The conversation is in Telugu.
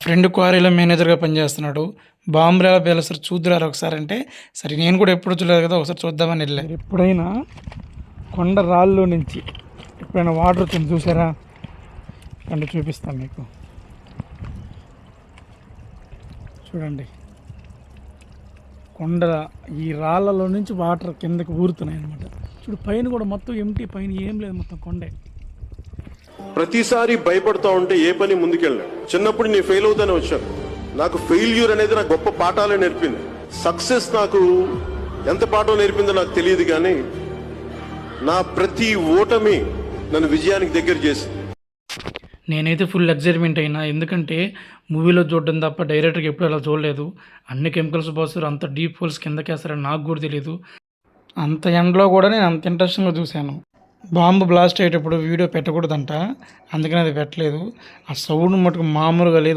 ఫ్రెండ్ క్వారీలో మేనేజర్‌గా పనిచేస్తున్నాడు. బాంబులు ఎలా పేలుస్తారు చూద్దురారా ఒకసారి అంటే, సరే నేను కూడా ఎప్పుడు చూడలేదు కదా! ఒకసారి చూద్దామని ఎళ్ళా. ఎప్పుడైనా కొండ రాళ్ళలో నుంచి ఎప్పుడైనా వాటర్ వచ్చింది చూసారా? అంటే చూపిస్తాను మీకు. చూడండి. కొండ ఈ రాళ్ళలో నుంచి వాటర్ కిందకి ఊరుతున్నాయి అన్నమాట. చూడు పైన కూడా మొత్తం ఎంటీ, పైన ఏం లేదు, మొత్తం కొండే. ప్రతిసారి భయపడుతూ ఉంటే ఏ పని ముందుకెళ్ళాను. చిన్నప్పుడు నేను ఫెయిల్ అవుతానే వచ్చాను. నాకు ఫెయిల్యూర్ అనేది నాకు గొప్ప పాఠాలే నేర్పింది. సక్సెస్ నాకు ఎంత పాఠం నేర్పిందో నాకు తెలియదు, కానీ నా ప్రతి ఓటమి నన్ను విజయానికి దగ్గర చేసింది. నేనైతే ఫుల్ ఎక్సైట్మెంట్ అయినా, ఎందుకంటే మూవీలో చూడడం తప్ప డైరెక్టర్కి ఎప్పుడు అలా చూడలేదు. అన్ని కెమికల్స్ పోస్తారు, అంత డీప్ హోల్స్ కిందకేస్తారని నాకు కూడా తెలియదు. అంత ఎండలో కూడా నేను అంత ఇంట్రెస్టింగ్గా చూశాను. బాంబు బ్లాస్ట్ అయ్యేటప్పుడు వీడియో పెట్టకూడదంట, అందుకని అది పెట్టలేదు. ఆ సౌండ్ మటుకు మామూలుగా లేదు.